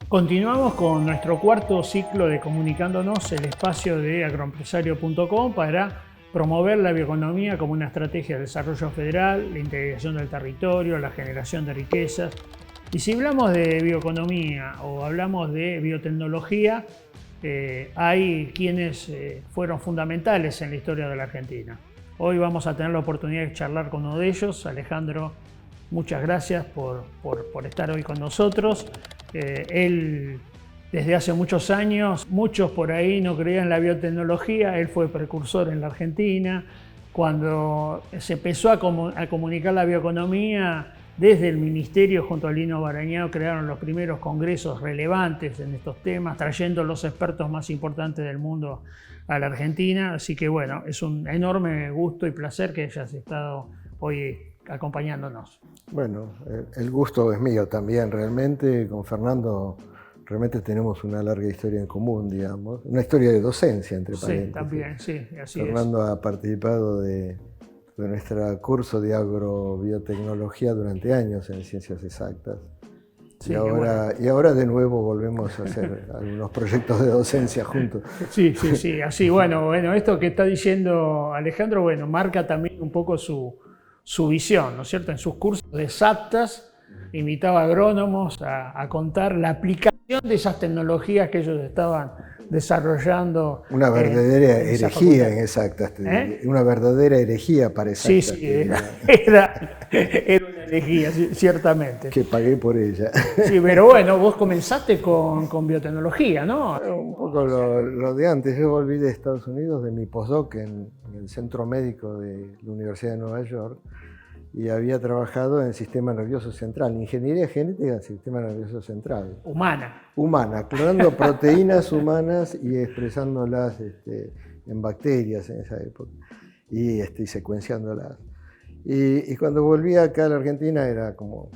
Continuamos con nuestro cuarto ciclo de Comunicándonos, el espacio de agroempresario.com para promover la bioeconomía como una estrategia de desarrollo federal, la integración del territorio, la generación de riquezas. Y si hablamos de bioeconomía o hablamos de biotecnología, hay quienes fueron fundamentales en la historia de la Argentina. Hoy vamos a tener la oportunidad de charlar con uno de ellos. Alejandro, muchas gracias por estar hoy con nosotros. Él, desde hace muchos años, muchos por ahí no creían en la biotecnología. Él fue precursor en la Argentina. Cuando se empezó a comunicar la bioeconomía, desde el Ministerio, junto a Lino Barañao, crearon los primeros congresos relevantes en estos temas, trayendo los expertos más importantes del mundo a la Argentina. Así que bueno, es un enorme gusto y placer que hayas estado hoy acompañándonos. Bueno, el gusto es mío también, realmente. Con Fernando realmente tenemos una larga historia en común, digamos. Una historia de docencia, entre paréntesis. Sí, también, sí, así Fernando es. Ha participado de nuestro curso de agrobiotecnología durante años en Ciencias Exactas. Sí, y ahora de nuevo volvemos a hacer algunos proyectos de docencia juntos. Sí, así. Bueno, esto que está diciendo Alejandro, bueno, marca también un poco su visión, ¿no es cierto? En sus cursos de SAPTAS invitaba a agrónomos a contar la aplicación de esas tecnologías que ellos estaban desarrollando. Una verdadera herejía en Exactas, una verdadera herejía para Exactas. Sí, era una herejía, ciertamente. Que pagué por ella. Sí, pero bueno, vos comenzaste con biotecnología, ¿no? Un poco lo de antes. Yo volví de Estados Unidos, de mi postdoc en el Centro Médico de la Universidad de Nueva York, y había trabajado en el sistema nervioso central, ingeniería genética del sistema nervioso central. Humana, clonando proteínas humanas y expresándolas en bacterias en esa época, y secuenciándolas. Y cuando volví acá a la Argentina, era como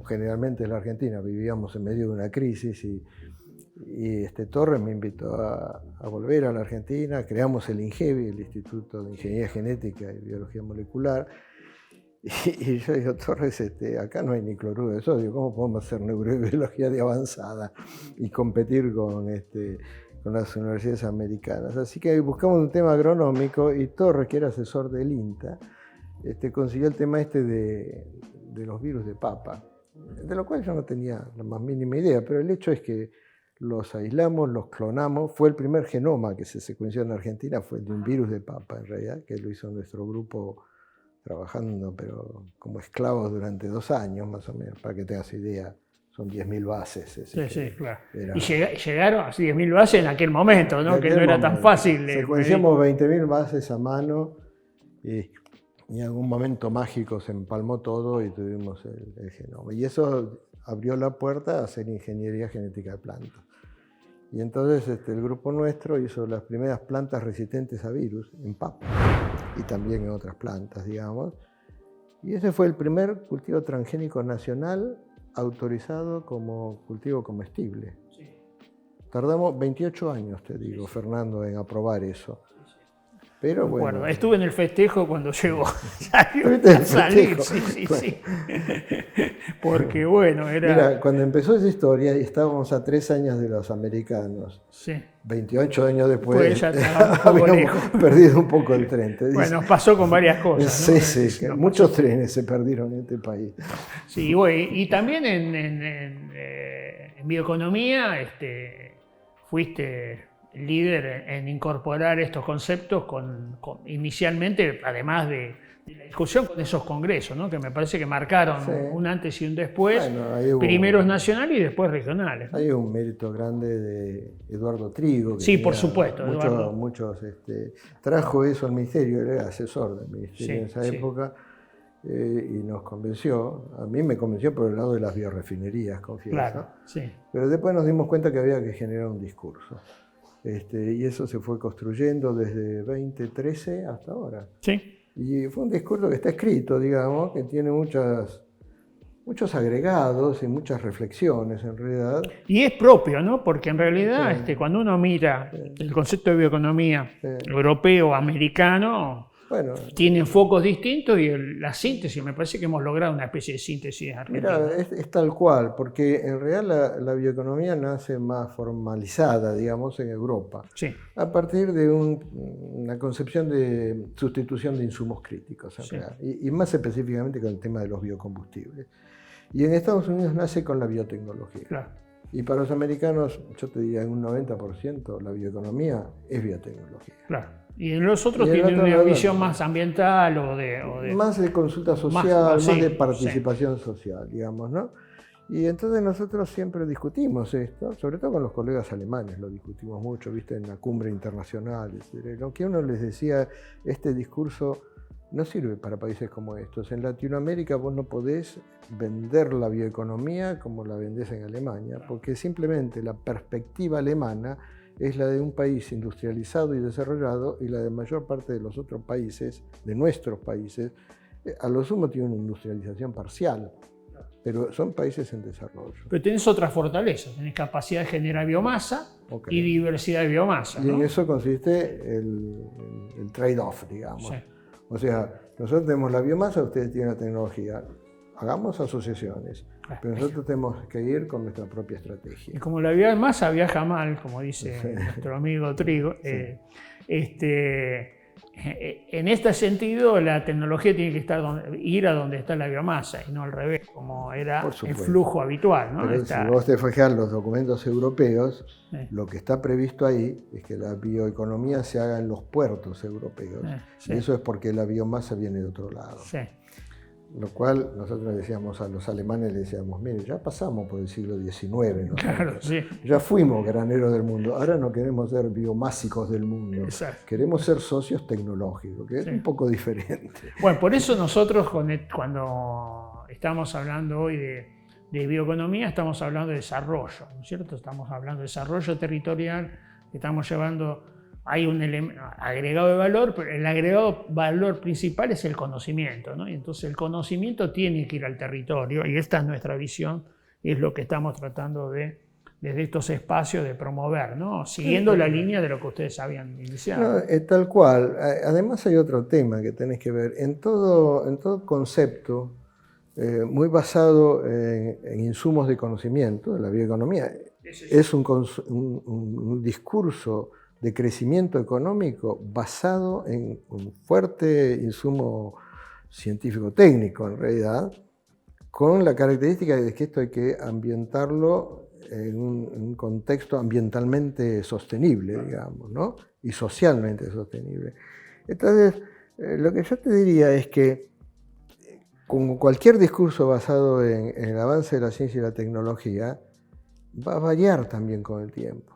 generalmente en la Argentina, vivíamos en medio de una crisis, y Torres me invitó a volver a la Argentina. Creamos el INGEBI, el Instituto de Ingeniería Genética y Biología Molecular. Y yo digo, Torres, acá no hay ni cloruro de sodio, ¿cómo podemos hacer neurobiología de avanzada y competir con las universidades americanas? Así que buscamos un tema agronómico, y Torres, que era asesor del INTA, consiguió el tema de los virus de papa, de lo cual yo no tenía la más mínima idea, pero el hecho es que los aislamos, los clonamos. Fue el primer genoma que se secuenció en Argentina, fue el de un virus de papa, en realidad, que lo hizo nuestro grupo trabajando, pero como esclavos durante 2 años, más o menos, para que tengas idea. Son 10.000 bases. Sí, claro. Y llegaron a 10.000 bases en aquel momento, ¿no? Que no era tan fácil. Secuenciamos 20.000 bases a mano, y en algún momento mágico se empalmó todo y tuvimos el genoma. Y eso abrió la puerta a hacer ingeniería genética de plantas. Y entonces el grupo nuestro hizo las primeras plantas resistentes a virus en papa, y también en otras plantas, digamos. Y ese fue el primer cultivo transgénico nacional autorizado como cultivo comestible. Sí. Tardamos 28 años, te digo, Fernando, en aprobar eso. Pero bueno, estuve en el festejo cuando llegó. Salir, sí. Porque bueno, era... Mira, cuando empezó esa historia, y estábamos a 3 años de los americanos. Sí. 28 años después, pues ya habíamos perdido un poco el tren. Bueno, pasó con varias cosas, ¿no? Sí, muchos trenes se perdieron en este país. Sí, y también en bioeconomía fuiste líder en incorporar estos conceptos inicialmente, además de la discusión con esos congresos, ¿no? Que me parece que marcaron un antes y un después, primeros nacionales y después regionales, ¿no? Hay un mérito grande de Eduardo Trigo. Sí, por supuesto. Muchos trajo eso al ministerio, era asesor del ministerio en esa época, y nos convenció. A mí me convenció por el lado de las biorefinerías, confieso. Claro, sí. Pero después nos dimos cuenta que había que generar un discurso. Y eso se fue construyendo desde 2013 hasta ahora. Sí. Y fue un discurso que está escrito, digamos, que tiene muchos agregados y muchas reflexiones, en realidad. Y es propio, ¿no? Porque en realidad cuando uno mira el concepto de bioeconomía europeo, americano, Bueno, tienen focos distintos y la síntesis, me parece que hemos logrado una especie de síntesis argentina. Mira, es tal cual, porque en realidad la bioeconomía nace más formalizada, digamos, en Europa, sí, a partir de una concepción de sustitución de insumos críticos, sí, y más específicamente con el tema de los biocombustibles. Y en Estados Unidos nace con la biotecnología. Claro. Y para los americanos, yo te diría en un 90% la bioeconomía es biotecnología. Claro. Y en los otros tienen una visión más ambiental o de... Más de consulta social, más de participación social, digamos, ¿no? Y entonces nosotros siempre discutimos esto, sobre todo con los colegas alemanes, lo discutimos mucho, viste, en la cumbre internacional. Lo que uno les decía, este discurso no sirve para países como estos. En Latinoamérica vos no podés vender la bioeconomía como la vendés en Alemania, porque simplemente la perspectiva alemana es la de un país industrializado y desarrollado, y la de mayor parte de los otros países, de nuestros países, a lo sumo tiene una industrialización parcial, pero son países en desarrollo. Pero tenés otra fortaleza, tenés capacidad de generar biomasa y diversidad de biomasa, ¿no? Y en eso consiste el trade-off, digamos. Sí. O sea, nosotros tenemos la biomasa, ustedes tienen la tecnología. Hagamos asociaciones, pero nosotros tenemos que ir con nuestra propia estrategia. Y como la biomasa viaja mal, como dice nuestro amigo Trigo, en este sentido la tecnología tiene que ir a donde está la biomasa y no al revés, como era el flujo habitual, ¿no? Pero si vos te fijas los documentos europeos, lo que está previsto ahí es que la bioeconomía se haga en los puertos europeos. Y eso es porque la biomasa viene de otro lado. Sí. Lo cual nosotros decíamos a los alemanes, le decíamos, mire, ya pasamos por el siglo XIX, ¿no? Claro, sí. Ya fuimos graneros del mundo, ahora no queremos ser biomásicos del mundo. Exacto. Queremos ser socios tecnológicos, que es un poco diferente. Bueno, por eso nosotros cuando estamos hablando hoy de bioeconomía, estamos hablando de desarrollo, ¿no es cierto? Estamos hablando de desarrollo territorial, estamos llevando... Hay un agregado de valor, pero el agregado valor principal es el conocimiento, ¿no? Y entonces el conocimiento tiene que ir al territorio, y esta es nuestra visión, y es lo que estamos tratando desde estos espacios de promover, ¿no? Siguiendo la línea de lo que ustedes habían iniciado. No, tal cual. Además hay otro tema que tenés que ver. En todo concepto muy basado en insumos de conocimiento, la bioeconomía es un discurso de crecimiento económico basado en un fuerte insumo científico-técnico, en realidad, con la característica de que esto hay que ambientarlo en un contexto ambientalmente sostenible, digamos, ¿no? Y socialmente sostenible. Entonces, lo que yo te diría es que, como cualquier discurso basado en el avance de la ciencia y la tecnología, va a variar también con el tiempo.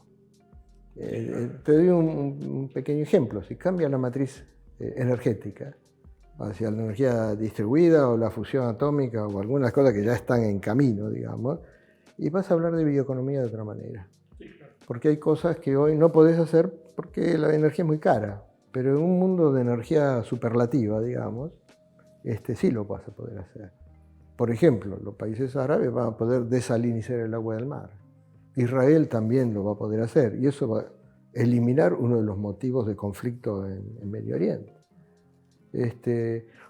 Te doy un pequeño ejemplo. Si cambia la matriz energética hacia la energía distribuida o la fusión atómica o algunas cosas que ya están en camino, digamos, y vas a hablar de bioeconomía de otra manera. Porque hay cosas que hoy no podés hacer porque la energía es muy cara, pero en un mundo de energía superlativa, digamos, sí lo vas a poder hacer. Por ejemplo, los países árabes van a poder desalinizar el agua del mar. Israel también lo va a poder hacer, y eso va a eliminar uno de los motivos de conflicto en Medio Oriente.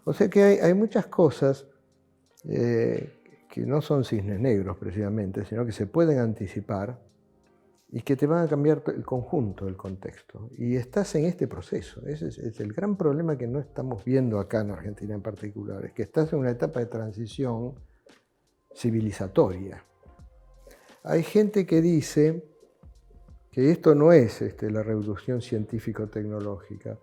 O sea que hay muchas cosas que no son cisnes negros precisamente, sino que se pueden anticipar y que te van a cambiar el conjunto, el contexto. Y estás en este proceso. Ese es el gran problema que no estamos viendo acá en Argentina en particular, es que estás en una etapa de transición civilizatoria. Hay gente que dice que esto no es la revolución científico-tecnológica,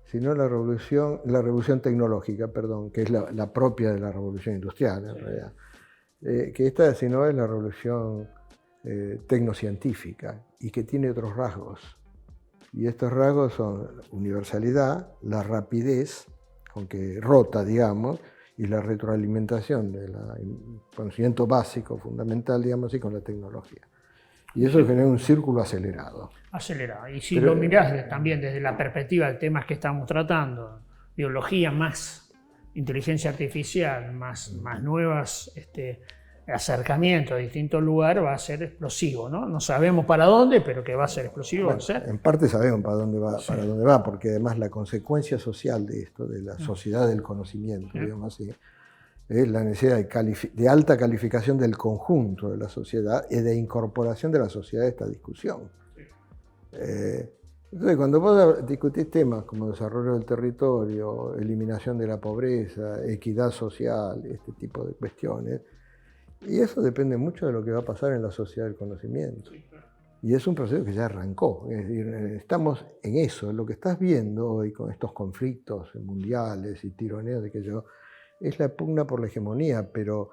sino la revolución tecnológica, perdón, que es la propia de la revolución industrial, en realidad. Que esta, si no, es la revolución tecnocientífica y que tiene otros rasgos. Y estos rasgos son universalidad, la rapidez con que rota, digamos, y la retroalimentación del conocimiento básico, fundamental, digamos así, con la tecnología. Y eso genera un círculo acelerado. Acelerado. Y si lo mirás también desde la perspectiva de temas que estamos tratando, biología más inteligencia artificial, más nuevas acercamiento a distintos lugares va a ser explosivo, ¿no? No sabemos para dónde, pero que va a ser explosivo, bueno, va a ser. en parte sabemos para dónde va, Sí. para dónde va, porque además la consecuencia social de esto, de la sociedad del conocimiento, digamos así, es la necesidad de alta calificación del conjunto de la sociedad y de incorporación de la sociedad a esta discusión. Entonces, cuando vos discutís temas como desarrollo del territorio, eliminación de la pobreza, equidad social, este tipo de cuestiones, y eso depende mucho de lo que va a pasar en la sociedad del conocimiento. Y es un proceso que ya arrancó, es decir, estamos en eso. Lo que estás viendo hoy con estos conflictos mundiales y tironeos de que yo, es la pugna por la hegemonía, pero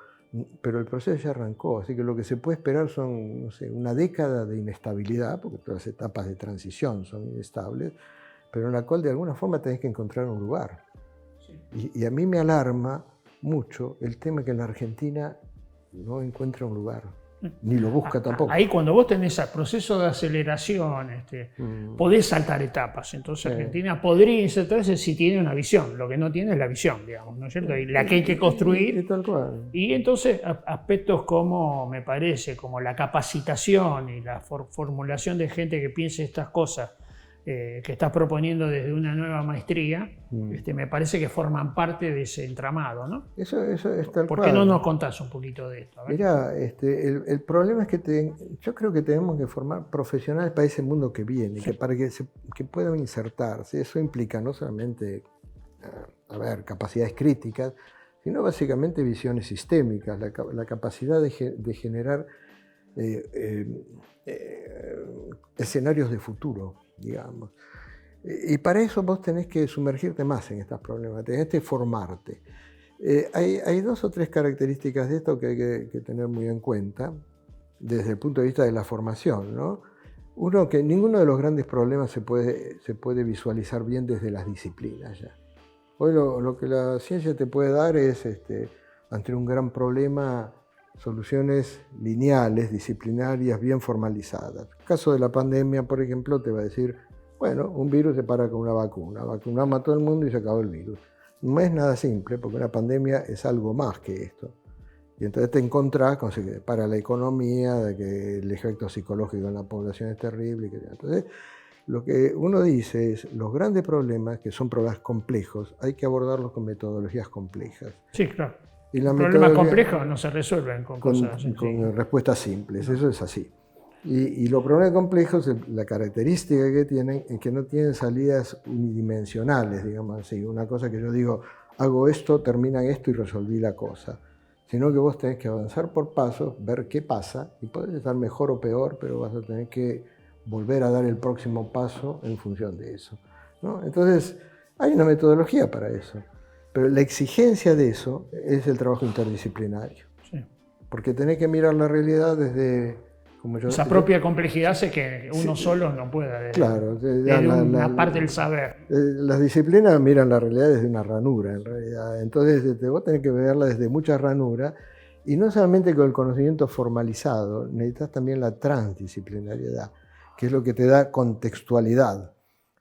el proceso ya arrancó, así que lo que se puede esperar son, no sé, una década de inestabilidad, porque todas las etapas de transición son inestables, pero en la cual de alguna forma tenés que encontrar un lugar. Y a mí me alarma mucho el tema que en la Argentina no encuentra un lugar, ni lo busca tampoco. Ahí cuando vos tenés el proceso de aceleración, podés saltar etapas. Entonces Argentina podría insertarse si tiene una visión. Lo que no tiene es la visión, digamos, ¿no es cierto? Y la que hay que construir. Y tal cual. Y entonces aspectos como, me parece, como la capacitación y la formulación de gente que piense estas cosas que estás proponiendo desde una nueva maestría, me parece que forman parte de ese entramado, ¿no? Eso es tal cual. ¿Por qué no nos contás un poquito de esto? Mirá, el problema es que yo creo que tenemos que formar profesionales para ese mundo que viene, para que puedan insertarse. Eso implica no solamente capacidades críticas, sino básicamente visiones sistémicas, la capacidad de generar escenarios de futuro, digamos. Y para eso vos tenés que sumergirte más en estas problemas, tenés que formarte. Hay dos o tres características de esto que hay que tener muy en cuenta desde el punto de vista de la formación, ¿no? Uno, que ninguno de los grandes problemas se puede visualizar bien desde las disciplinas ya. Hoy lo que la ciencia te puede dar es, ante un gran problema, soluciones lineales, disciplinarias, bien formalizadas. El caso de la pandemia, por ejemplo, te va a decir, bueno, un virus se para con una vacuna. Vacunamos a todo el mundo y se acabó el virus. No es nada simple, porque una pandemia es algo más que esto. Y entonces te encontrás con que para la economía, de que el efecto psicológico en la población es terrible. Entonces, lo que uno dice es, los grandes problemas, que son problemas complejos, hay que abordarlos con metodologías complejas. Sí, claro. Y los problemas complejos no se resuelven con respuestas simples, eso es así. Y los problemas complejos, la característica que tienen es que no tienen salidas unidimensionales, digamos así. Una cosa que yo digo, hago esto, termina esto y resolví la cosa. Sino que vos tenés que avanzar por pasos, ver qué pasa, y podés estar mejor o peor, pero vas a tener que volver a dar el próximo paso en función de eso, ¿no? Entonces, hay una metodología para eso. Pero la exigencia de eso es el trabajo interdisciplinario. Sí. Porque tenés que mirar la realidad desde... Esa propia complejidad hace que uno solo no pueda. Claro. Una parte del saber. Las disciplinas miran la realidad desde una ranura, en realidad. Entonces, vos tenés que verla desde muchas ranuras. Y no solamente con el conocimiento formalizado, necesitas también la transdisciplinariedad, que es lo que te da contextualidad.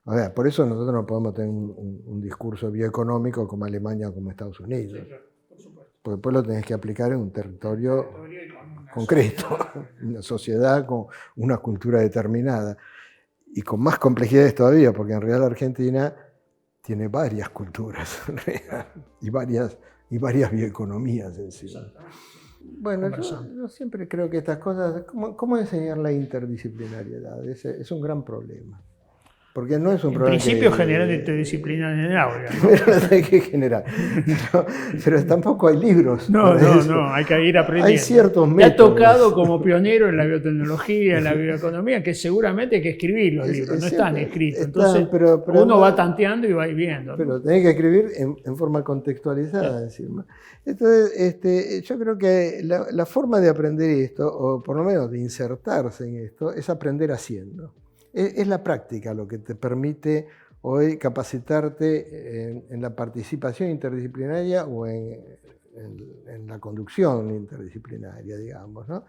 A ver, por eso nosotros no podemos tener un discurso bioeconómico como Alemania o como Estados Unidos. Sí, claro, por supuesto. Porque después lo tenés que aplicar en un territorio concreto, una sociedad con una cultura determinada. Y con más complejidades todavía, porque en realidad la Argentina tiene varias culturas y varias bioeconomías encima. Bueno, yo siempre creo que estas cosas, ¿cómo enseñar la interdisciplinariedad? Es un gran problema. Porque no es un problema. En principio generar interdisciplina en el aula, ¿no? Pero las hay que generar. Pero tampoco hay libros. No, hay que ir aprendiendo. Hay ciertos métodos. Me ha tocado como pionero en la biotecnología, en la bioeconomía, que seguramente hay que escribir los libros, no están escritos. Entonces pero uno va tanteando y va viendo, ¿no? Pero tenés que escribir en forma contextualizada encima. Entonces, yo creo que la forma de aprender esto, o por lo menos de insertarse en esto, es aprender haciendo. Es la práctica lo que te permite hoy capacitarte en la participación interdisciplinaria o en la conducción interdisciplinaria, digamos, ¿no?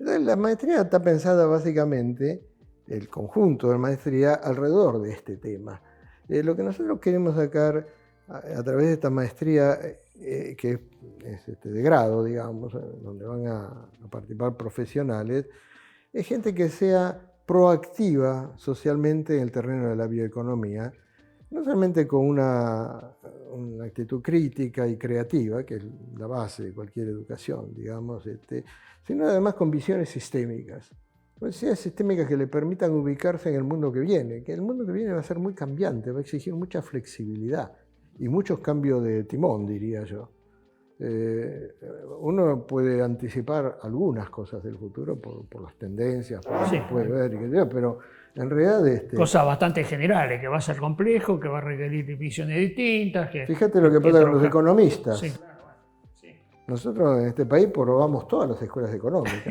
Entonces, la maestría está pensada básicamente, el conjunto de la maestría, alrededor de este tema. Lo que nosotros queremos sacar a través de esta maestría que es de grado, digamos, donde van a participar profesionales, es gente que sea proactiva socialmente en el terreno de la bioeconomía, no solamente con una actitud crítica y creativa, que es la base de cualquier educación, digamos, sino además con visiones sistémicas. Visiones sistémicas que le permitan ubicarse en el mundo que viene, que el mundo que viene va a ser muy cambiante, va a exigir mucha flexibilidad y muchos cambios de timón, diría yo. Uno puede anticipar algunas cosas del futuro por las tendencias, por lo que puede ver, pero en realidad... Cosas bastante generales, que va a ser complejo, que va a requerir visiones distintas. Fíjate lo que pasa con los economistas. Sí. Nosotros en este país probamos todas las escuelas económicas.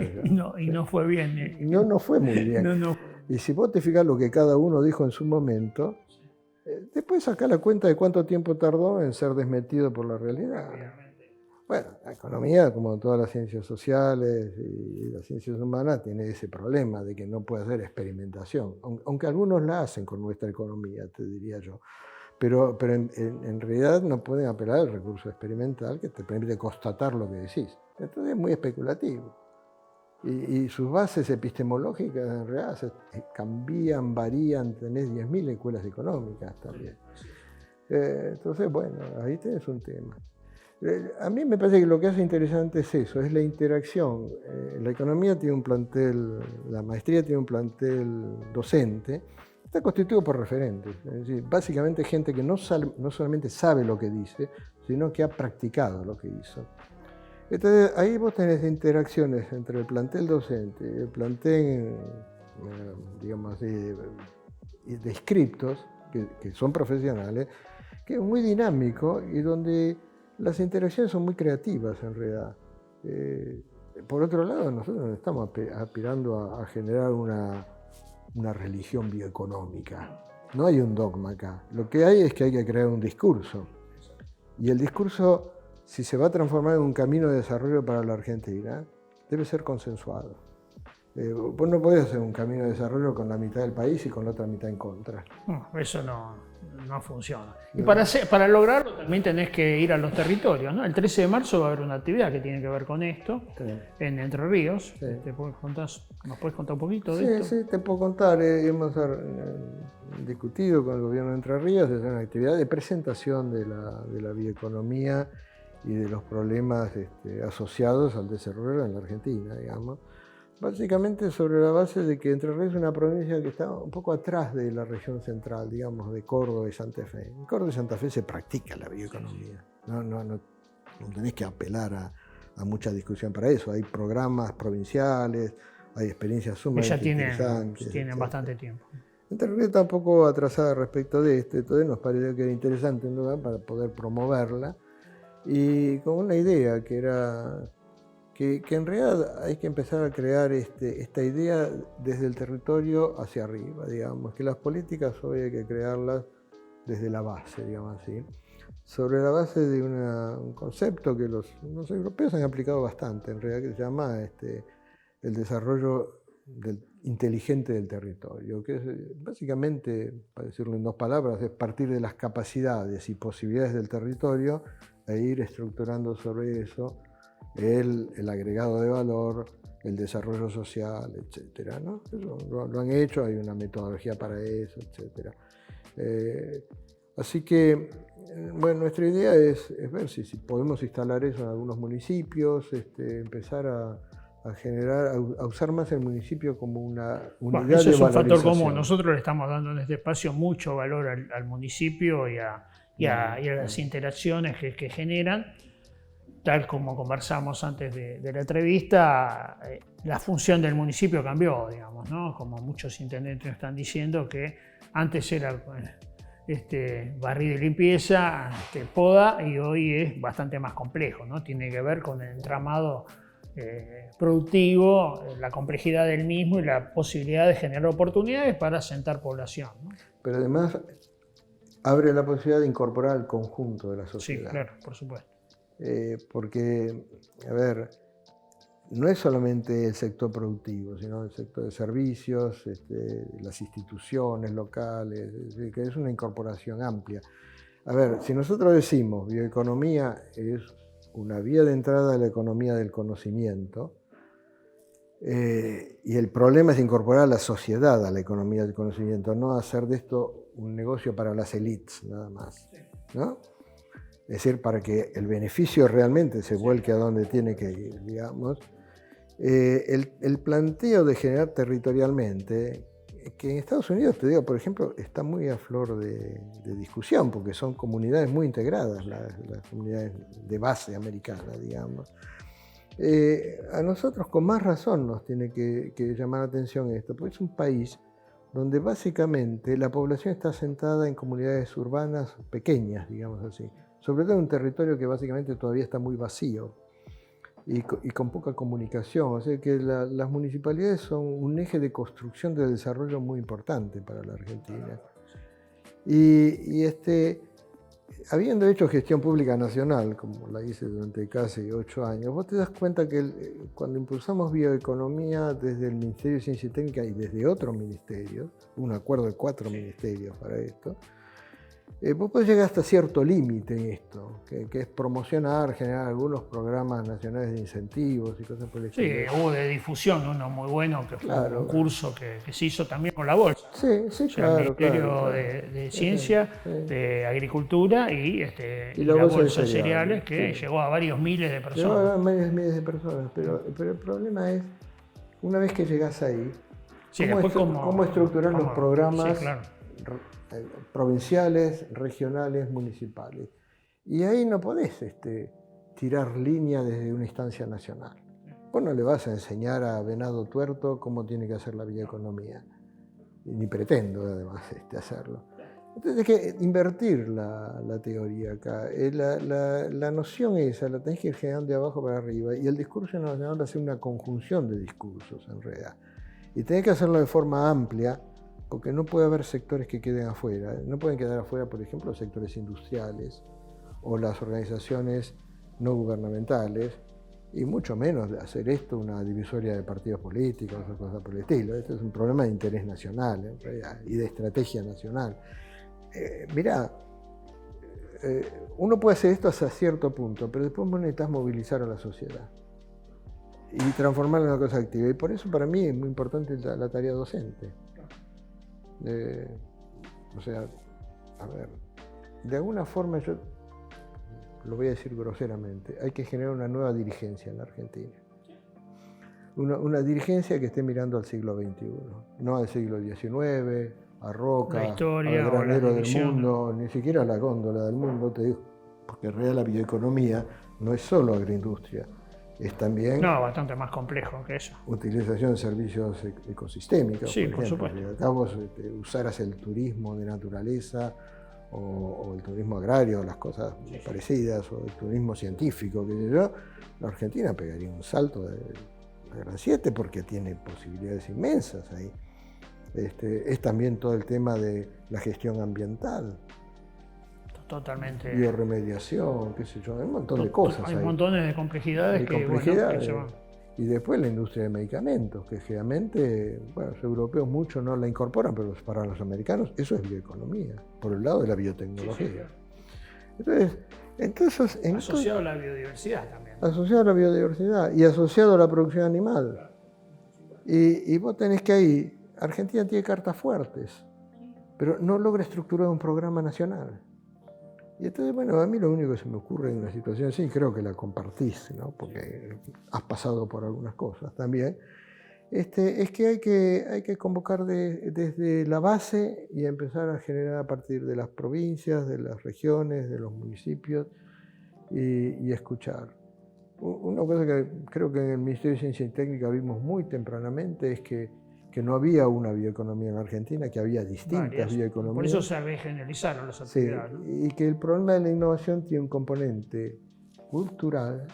Y no fue bien. No fue muy bien. No. Y si vos te fijas lo que cada uno dijo en su momento, después sacás la cuenta de cuánto tiempo tardó en ser desmentido por la realidad. Bueno, la economía, como todas las ciencias sociales y las ciencias humanas, tiene ese problema de que no puede hacer experimentación, aunque algunos la hacen con nuestra economía, te diría yo. Pero en realidad no pueden apelar al recurso experimental que te permite constatar lo que decís. Entonces es muy especulativo. Y sus bases epistemológicas en realidad cambian, varían, tenés 10.000 escuelas económicas también. Entonces, bueno, ahí tenés un tema. A mí me parece que lo que hace interesante es eso, es la interacción. La economía tiene un plantel, la maestría tiene un plantel docente, está constituido por referentes, es decir, básicamente gente que no solamente sabe lo que dice, sino que ha practicado lo que hizo. Entonces ahí vos tenés interacciones entre el plantel docente y el plantel, digamos, de inscriptos, que son profesionales, que es muy dinámico y donde las interacciones son muy creativas en realidad. Por otro lado, nosotros no estamos aspirando a generar una religión bioeconómica. No hay un dogma acá. Lo que hay es que hay que crear un discurso. Y el discurso, si se va a transformar en un camino de desarrollo para la Argentina, debe ser consensuado. Vos no podés hacer un camino de desarrollo con la mitad del país y con la otra mitad en contra. No, eso no funciona. Y para lograrlo también tenés que ir a los territorios, ¿no? El 13 de marzo va a haber una actividad que tiene que ver con esto, en Entre Ríos. Sí. ¿Nos puedes contar un poquito de esto? Sí, te puedo contar. Hemos discutido con el gobierno de Entre Ríos, es una actividad de presentación de la bioeconomía y de los problemas asociados al desarrollo en la Argentina, digamos. Básicamente sobre la base de que Entre Ríos es una provincia que está un poco atrás de la región central, digamos, de Córdoba y Santa Fe. En Córdoba y Santa Fe se practica la bioeconomía. No tenés que apelar a mucha discusión para eso. Hay programas provinciales, hay experiencias sumamente interesantes. Ya tienen bastante tiempo. Entre Ríos está un poco atrasada respecto de esto, entonces nos pareció que era interesante un lugar para poder promoverla y con una idea que era que en realidad hay que empezar a crear esta idea desde el territorio hacia arriba, digamos, que las políticas hoy hay que crearlas desde la base, digamos así, sobre la base de un concepto que los europeos han aplicado bastante, en realidad, que se llama el desarrollo inteligente del territorio, que es básicamente, para decirlo en dos palabras, es partir de las capacidades y posibilidades del territorio e ir estructurando sobre eso el agregado de valor, el desarrollo social, etc., ¿no? Eso lo han hecho, hay una metodología para eso, etc. Así que, bueno, nuestra idea es ver si podemos instalar eso en algunos municipios, empezar a generar, a usar más el municipio como una unidad de valorización. Eso es un factor común. Nosotros le estamos dando en este espacio mucho valor al municipio y a las interacciones que generan. Tal como conversamos antes de la entrevista, la función del municipio cambió, digamos, ¿no? Como muchos intendentes están diciendo que antes era barrida y limpieza, poda, y hoy es bastante más complejo, ¿no? Tiene que ver con el entramado productivo, la complejidad del mismo y la posibilidad de generar oportunidades para asentar población, ¿no? Pero además abre la posibilidad de incorporar al conjunto de la sociedad. Sí, claro, por supuesto. Porque, a ver, no es solamente el sector productivo, sino el sector de servicios, las instituciones locales, que es una incorporación amplia. A ver, si nosotros decimos bioeconomía es una vía de entrada a la economía del conocimiento, y el problema es incorporar a la sociedad a la economía del conocimiento, no hacer de esto un negocio para las élites nada más, ¿no? Es decir, para que el beneficio realmente se vuelque a donde tiene que ir, digamos. El planteo de generar territorialmente, que en Estados Unidos, te digo, por ejemplo, está muy a flor de discusión, porque son comunidades muy integradas, las comunidades de base americana, digamos. A nosotros con más razón nos tiene que llamar la atención esto, porque es un país donde básicamente la población está asentada en comunidades urbanas pequeñas, digamos así, sobre todo en un territorio que básicamente todavía está muy vacío y con poca comunicación. O sea que las municipalidades son un eje de construcción de desarrollo muy importante para la Argentina. Habiendo hecho gestión pública nacional, como la hice durante casi 8 años, vos te das cuenta que cuando impulsamos bioeconomía desde el Ministerio de Ciencia y Técnica y desde otros ministerios, un acuerdo de 4 ministerios para esto, vos podés llegar hasta cierto límite en esto, que es promocionar, generar algunos programas nacionales de incentivos y cosas por el estilo. Sí, hubo de difusión uno muy bueno, que fue un curso que se hizo también con la bolsa. Sí, o sea, el Ministerio de Ciencia, de Agricultura y la bolsa de cereales, que llegó a varios miles de personas. Llegó a varios miles de personas, pero el problema es, una vez que llegás ahí, ¿cómo estructurar los programas? Sí, claro. Provinciales, regionales, municipales. Y ahí no podés tirar línea desde una instancia nacional. Vos no le vas a enseñar a Venado Tuerto cómo tiene que hacer la bioeconomía, ni pretendo además hacerlo. Entonces hay que invertir la teoría acá. La noción esa la tenés que ir generando de abajo para arriba, y el discurso nacional va a ser una conjunción de discursos en realidad. Y tenés que hacerlo de forma amplia, porque no puede haber sectores que queden afuera. No pueden quedar afuera, por ejemplo, los sectores industriales o las organizaciones no gubernamentales, y mucho menos de hacer esto una divisoria de partidos políticos o cosas por el estilo. Este es un problema de interés nacional, en realidad, y de estrategia nacional. Mirá, uno puede hacer esto hasta cierto punto, pero después necesitas movilizar a la sociedad y transformarla en una cosa activa. Y por eso para mí es muy importante la tarea docente. O sea, a ver, de alguna forma, yo lo voy a decir groseramente, hay que generar una nueva dirigencia en la Argentina. Una dirigencia que esté mirando al siglo XXI, no al siglo XIX, a Roca, al granero del mundo, ni siquiera a la góndola del mundo, te digo, porque en realidad la bioeconomía no es solo agroindustria. Es también bastante más complejo que eso. Utilización de servicios ecosistémicos. Sí, por supuesto. Si acá vos usaras el turismo de naturaleza o el turismo agrario, las cosas parecidas, o el turismo científico, qué sé yo, la Argentina pegaría un salto de la Gran 7 porque tiene posibilidades inmensas ahí. Es también todo el tema de la gestión ambiental. Totalmente. Bioremediación, qué sé yo, hay un montón de cosas. Hay montones de complejidades y después la industria de medicamentos, que generalmente, los europeos muchos no la incorporan, pero para los americanos eso es bioeconomía, por el lado de la biotecnología. Entonces asociado a la biodiversidad también. Asociado a la biodiversidad y asociado a la producción animal. Y vos tenés que ahí, Argentina tiene cartas fuertes, pero no logra estructurar un programa nacional. Y entonces, a mí lo único que se me ocurre en una situación así, creo que la compartís, ¿no? Porque has pasado por algunas cosas también, es que hay que convocar desde la base y empezar a generar a partir de las provincias, de las regiones, de los municipios, y escuchar. Una cosa que creo que en el Ministerio de Ciencia y Técnica vimos muy tempranamente es que no había una bioeconomía en la Argentina, que había distintas bioeconomías. Por eso se regionalizaron las actividades. Sí, y que el problema de la innovación tiene un componente cultural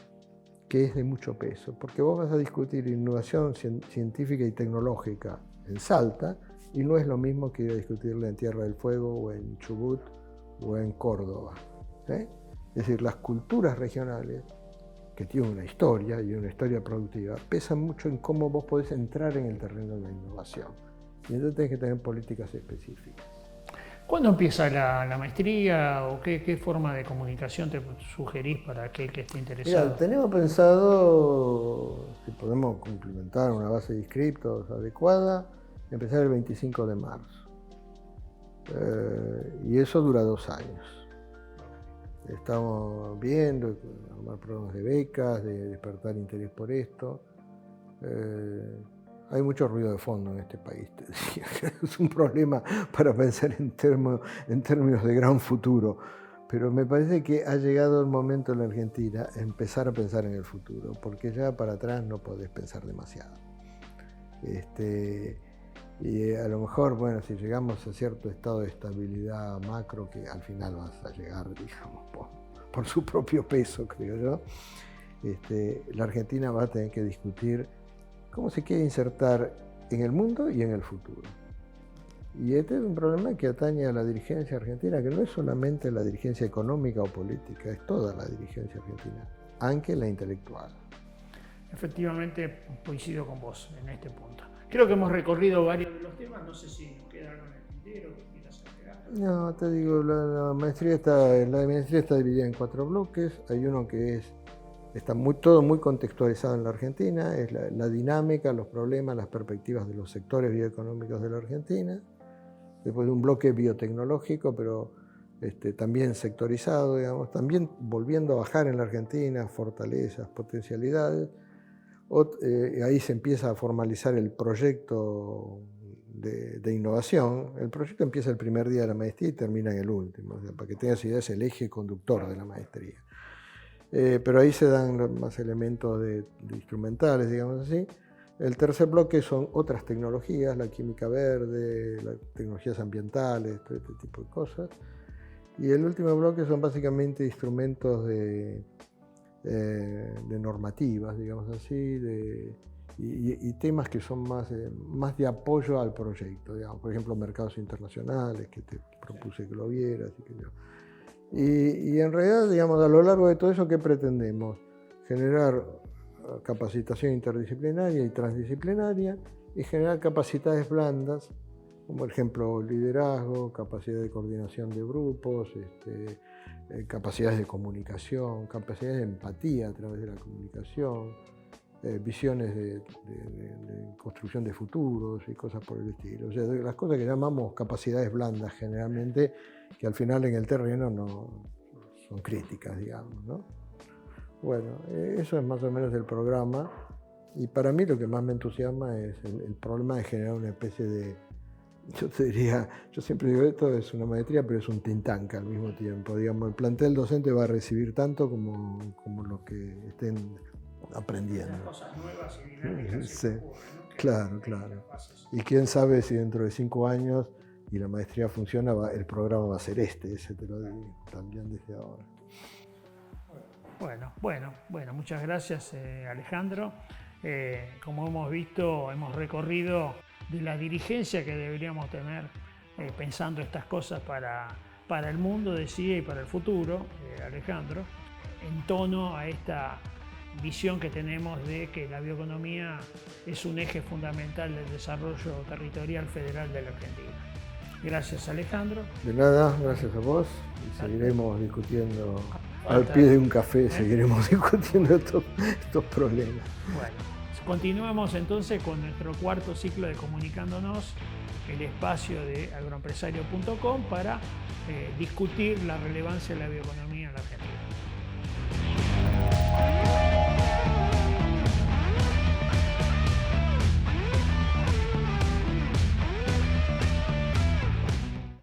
que es de mucho peso, porque vos vas a discutir innovación científica y tecnológica en Salta, y no es lo mismo que ir a discutirla en Tierra del Fuego, o en Chubut, o en Córdoba. Es decir, las culturas regionales, que tiene una historia y una historia productiva, pesa mucho en cómo vos podés entrar en el terreno de la innovación. Y entonces tenés que tener políticas específicas. ¿Cuándo empieza la maestría o qué forma de comunicación te sugerís para aquel que esté interesado? Mira, tenemos pensado, si podemos complementar una base de inscriptos adecuada, empezar el 25 de marzo. Y eso dura 2 años. Estamos viendo, armar programas de becas, de despertar interés por esto. Hay mucho ruido de fondo en este país, te decía. Es un problema para pensar en términos de gran futuro. Pero me parece que ha llegado el momento en la Argentina de empezar a pensar en el futuro, porque ya para atrás no podés pensar demasiado. Y a lo mejor, bueno, si llegamos a cierto estado de estabilidad macro, que al final vas a llegar, digamos, por su propio peso, creo yo, la Argentina va a tener que discutir cómo se quiere insertar en el mundo y en el futuro. Y este es un problema que atañe a la dirigencia argentina, que no es solamente la dirigencia económica o política, es toda la dirigencia argentina, aunque la intelectual. Efectivamente, coincido con vos en este punto. Creo que hemos recorrido varios de los temas, no sé si nos queda algo en el tintero que quieras agregar. No, te digo, la maestría está dividida en 4 bloques. Hay uno que está todo muy contextualizado en la Argentina, es la dinámica, los problemas, las perspectivas de los sectores bioeconómicos de la Argentina. Después de un bloque biotecnológico, pero también sectorizado, digamos, también volviendo a bajar en la Argentina, fortalezas, potencialidades. Ahí se empieza a formalizar el proyecto de innovación. El proyecto empieza el primer día de la maestría y termina en el último, o sea, para que tengas idea, es el eje conductor de la maestría. Pero ahí se dan más elementos de instrumentales, digamos así. El tercer bloque son otras tecnologías, la química verde, las tecnologías ambientales, todo este tipo de cosas. Y el último bloque son básicamente instrumentos de normativas, digamos así, y temas que son más de apoyo al proyecto, digamos, por ejemplo, mercados internacionales, que te propuse que lo vieras. Y en realidad, digamos, a lo largo de todo eso, ¿qué pretendemos? Generar capacitación interdisciplinaria y transdisciplinaria y generar capacidades blandas, como por ejemplo liderazgo, capacidad de coordinación de grupos, capacidades de comunicación, capacidades de empatía a través de la comunicación, visiones de construcción de futuros y cosas por el estilo. O sea, las cosas que llamamos capacidades blandas generalmente, que al final en el terreno no son críticas, digamos, ¿no? Bueno, eso es más o menos el programa, y para mí lo que más me entusiasma es el problema de generar una especie de, yo te diría, yo siempre digo esto es una maestría, pero es un think tank al mismo tiempo. Digamos, el plantel docente va a recibir tanto como los que estén aprendiendo. Las cosas nuevas y dinámicas. Sí, ocurren, ¿no? Claro. Y quién sabe si dentro de 5 años y la maestría funciona, el programa va a ser ese te lo digo también desde ahora. Bueno, muchas gracias Alejandro. Como hemos visto, hemos recorrido de la dirigencia que deberíamos tener pensando estas cosas para el mundo, decía, y para el futuro, Alejandro, en tono a esta visión que tenemos de que la bioeconomía es un eje fundamental del desarrollo territorial federal de la Argentina. Gracias, Alejandro. De nada, gracias a vos, y seguiremos discutiendo al pie de un café, seguiremos discutiendo estos problemas. Bueno, continuamos entonces con nuestro 4º ciclo de Comunicándonos, el espacio de agroempresario.com para discutir la relevancia de la bioeconomía en la Argentina.